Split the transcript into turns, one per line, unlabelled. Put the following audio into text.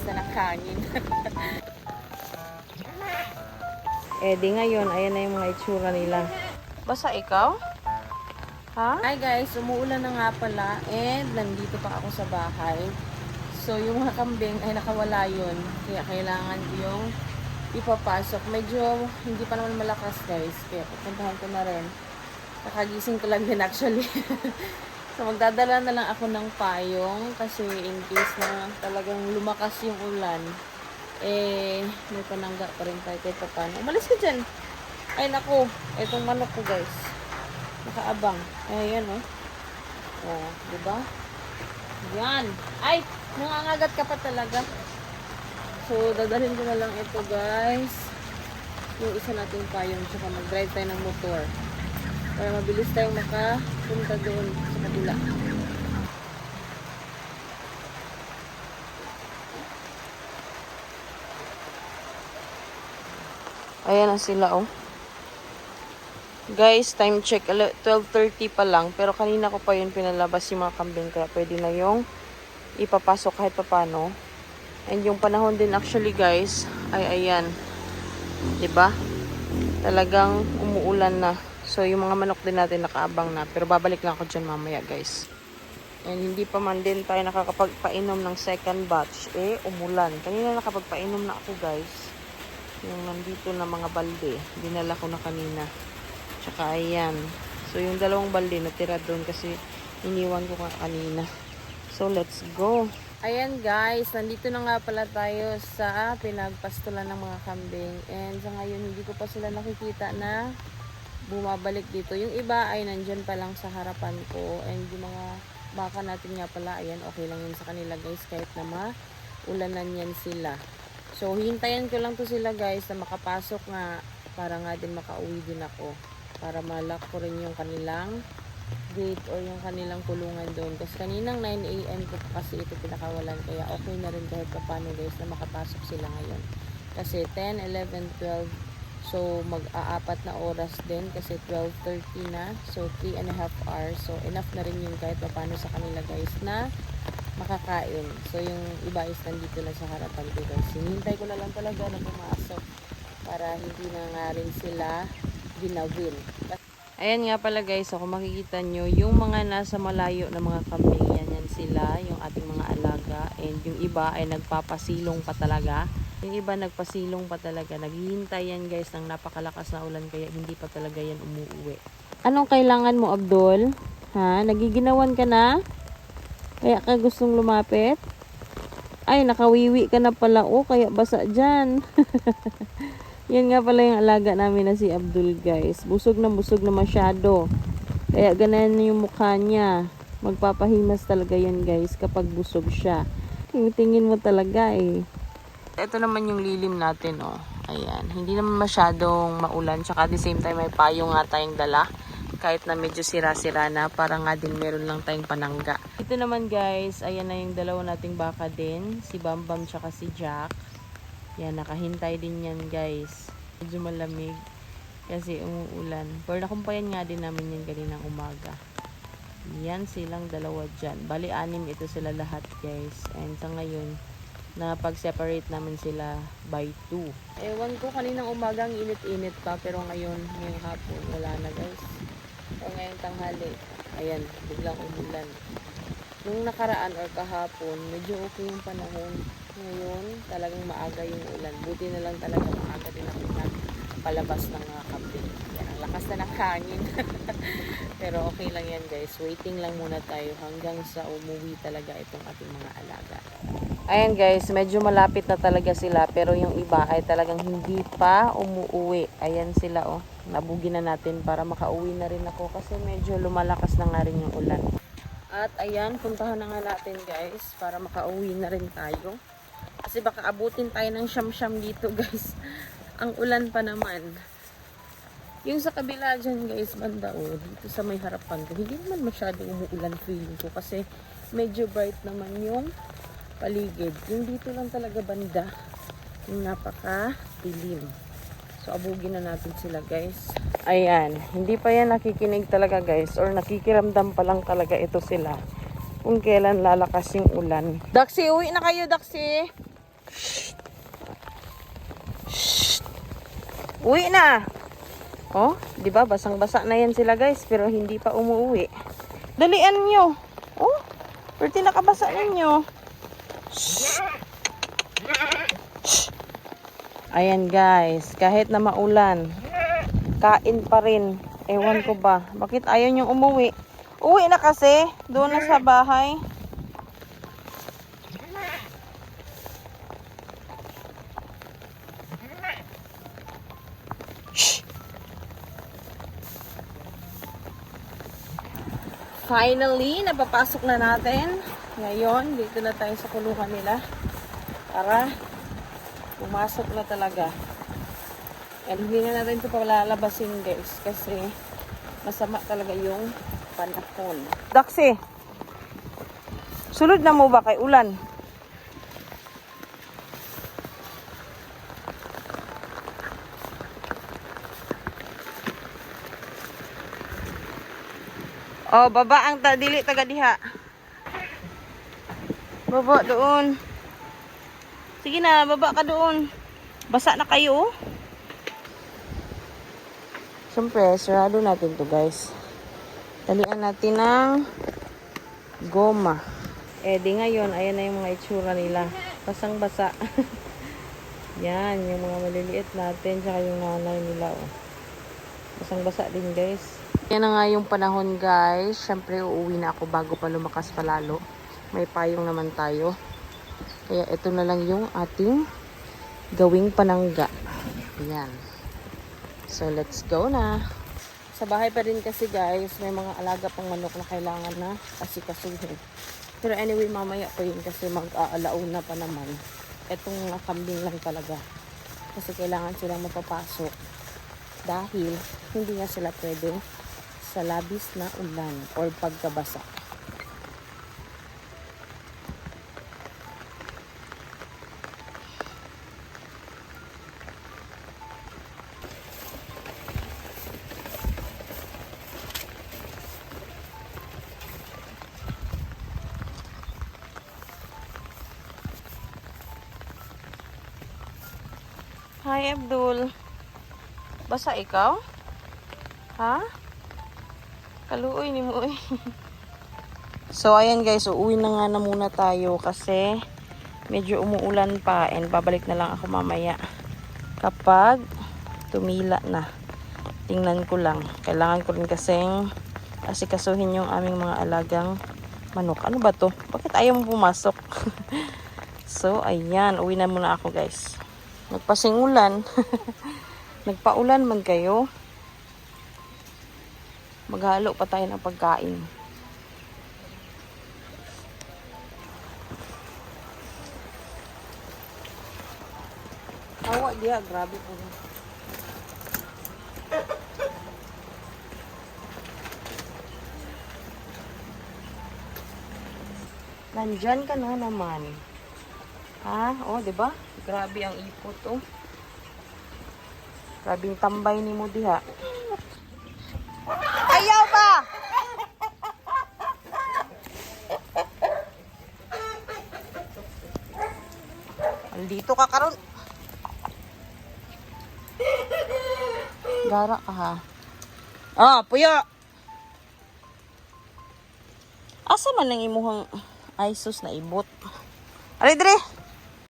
lakas na ng hangin. Eh di ngayon, ayan na yung mga itsura nila. Basta ikaw? Ha? Hi guys, umuulan na nga pala and nandito pa ako sa bahay. So yung mga kambing ay nakawala yun. Kaya kailangan yung ipapasok. Medyo hindi pa naman malakas guys. Kaya pupuntahan ko na rin. Nakagising ko lang din actually. So magdadala na lang ako ng payong kasi in case na talagang lumakas yung ulan, eh may panangga pa rin tayo kahit paano. Umalis ka dyan. Ay naku, itong manok ko guys. Nakaabang. Ayan oh. Oh, diba? Yan. Ay, nangangagat ka pa talaga. So dadalhin ko na lang ito guys. Yung isa nating payong tsaka mag-drive tayo ng motor. Para mabilis tayong makapunta doon sa kabila. Ayan na sila oh. Guys, time check. 12:30 pa lang. Pero kanina ko pa yun pinalabas yung mga kambing. Kaya pwede na yung ipapasok kahit papano. And yung panahon din actually guys, ay ayan. 'Di ba? Talagang umuulan na. So, yung mga manok din natin nakaabang na. Pero babalik lang ako dyan mamaya, guys. And hindi pa man din tayo nakakapagpainom ng second batch. Eh, umulan. Kanina nakapagpainom na ako, guys. Yung nandito na mga balde. Dinala ko na kanina. Tsaka, ayan. So, yung dalawang balde natira doon kasi iniwan ko kanina. So, let's go. Ayan, guys. Nandito na nga pala tayo sa pinagpastulan ng mga kambing. And sa ngayon, hindi ko pa sila nakikita na bumabalik dito. Yung iba ay nandyan pa lang sa harapan ko. And yung mga baka natin nga pala, ayan, okay lang yun sa kanila guys. Kahit na maulanan yan sila. So, hintayin ko lang to sila guys na makapasok nga para nga din makauwi din ako. Para malak ko rin yung kanilang gate or yung kanilang kulungan doon. Kasi kaninang 9 AM ko kasi ito pinakawalan. Kaya okay na rin kahit paano guys na makapasok sila ngayon. Kasi 10, 11, 12, so, mag-aapat na oras din kasi 12:30 na. So, 3.5 hours. So, enough na rin yung kahit paano sa kanila guys na makakain. So, yung iba is nandito na sa harapan ko guys. Hinihintay ko na lang talaga na pumasok para hindi na nga rin sila ginawin. Ayan nga pala guys. So, kung makikita nyo, yung mga nasa malayo na mga kambing, yan sila, yung ating mga alaga. And yung iba ay nagpapasilong pa talaga. Yung iba nagpasilong pa talaga. Naghihintay yan guys ng napakalakas na ulan kaya hindi pa talaga yan umuuwi. Anong kailangan mo, Abdul? Ha? Nagiginawan ka na? Kaya ka gustong lumapit? Ay, nakawiwi ka na pala. Oh, kaya basa dyan. Yan nga pala yung alaga namin na si Abdul guys. Busog na masyado. Kaya ganun yung mukha niya. Magpapahimas talaga yan guys kapag busog siya. Tingin mo talaga eh. Ito naman yung lilim natin, oh. Ayan. Hindi naman masyadong maulan. Tsaka at the same time, may payo nga tayong dala. Kahit na medyo sira-sira na, para nga din meron lang tayong panangga. Ito naman guys, ayan na yung dalawa nating baka din. Si Bambam tsaka si Jack. Yan, nakahintay din yan guys. Medyo malamig. Kasi umuulan. Pero nakumpayan nga din namin yan kaninang umaga. Yan silang dalawa dyan. Bali, 6 ito sila lahat guys. And sa ngayon, na pag-separate namin sila by 2. Ewan ko, kaninang umagang init-init pa, pero ngayong hapon, wala na guys. O ngayong tanghali, ayan, biglang umulan. Nung nakaraan or kahapon, medyo okay yung panahon. Ngayon, talagang maaga yung ulan. Buti na lang talaga maaga din ako palabas ng mga kambing. Yan, ang lakas na ng hangin. Pero okay lang yan guys. Waiting lang muna tayo hanggang sa umuwi talaga itong ating mga alaga. Ayan guys, medyo malapit na talaga sila. Pero yung iba ay talagang hindi pa umuuwi. Ayan sila oh. Nabugi na natin para makauwi na rin ako. Kasi medyo lumalakas na nga rin yung ulan. At ayan, puntahan na nga natin guys. Para makauwi na rin tayo. Kasi baka abutin tayo ng siyam-siyam dito guys. Ang ulan pa naman. Yung sa kabila dyan guys, banda oh, dito sa may harapan ko, hindi naman masyadong umuulan feeling ko kasi medyo bright naman yung paligid. Yung dito lang talaga banda, yung napaka-dilim. So abugin na natin sila guys. Ayan, hindi pa yan nakikinig talaga guys, or nakikiramdam pa lang talaga ito sila kung kailan lalakas yung ulan. Daxi, uwi na kayo Daxi! Uwi na. Oh, 'di ba? Basang-basa na 'yan sila, guys, pero hindi pa umuwi. Dalian niyo. Oh, pwede nakabasa ninyo. Ayan, guys, kahit na maulan, kain pa rin. Ewan ko ba, bakit ayaw niyong umuwi? Uwi na kasi, doon na sa bahay. Finally, napapasok na natin. Ngayon, dito na tayo sa kulungan nila. Para pumasok na talaga. And hindi na natin ito palalabasin, guys. Kasi masama talaga yung panahon. Daxi, sulod na mo ba kay ulan? Oh, baba ang dili taga diha. Baba doon. Sige na, baba ka doon. Basa na kayo. Siyempre, sarado natin to, guys. Talian natin ng goma. Eh, di ngayon, ayan na yung mga itsura nila. Basang-basa. Yan, yung mga maliliit natin, tsaka yung nanay nila, oh. Basang-basa din, guys. Yan na nga yung panahon, guys. Siyempre, uuwi na ako bago pa lumakas palalo. May payong naman tayo. Kaya ito na lang yung ating gawing panangga. Ayan. So, let's go na. Sa bahay pa rin kasi, guys, may mga alaga pang manok na kailangan na asikasuhin. Pero anyway, mamaya pa yun kasi mag-aalauna pa naman. Etong mga kambing lang talaga. Kasi kailangan silang mapapasok. Dahil hindi nga sila pwede sa labis na ulan or pagkabasa. Hi, Abdul. Basa ikaw? Ha? Kaluoy ni mo eh. So, ayan guys. Uuwi na nga na muna tayo kasi medyo umuulan pa and babalik na lang ako mamaya kapag tumila na. Tingnan ko lang. Kailangan ko rin kasing asikasuhin yung aming mga alagang manok. Ano ba to? Bakit ayaw mo pumasok? So, ayan. Uwi na muna ako guys. Nagpasing ulan. Nagpaulan man kayo. Maghalo pa tayo ng pagkain. Awa dia, grabe po. Nandyan ka na naman. Ha? Oh, 'di ba? Grabe ang ipot oh. Grabing tambay ni mo diha. Ayaw ba? Andito ka karon. Gara ka ha. Ah, puyo. Asa man ang imuhang ay sus na ibot. Ali dire.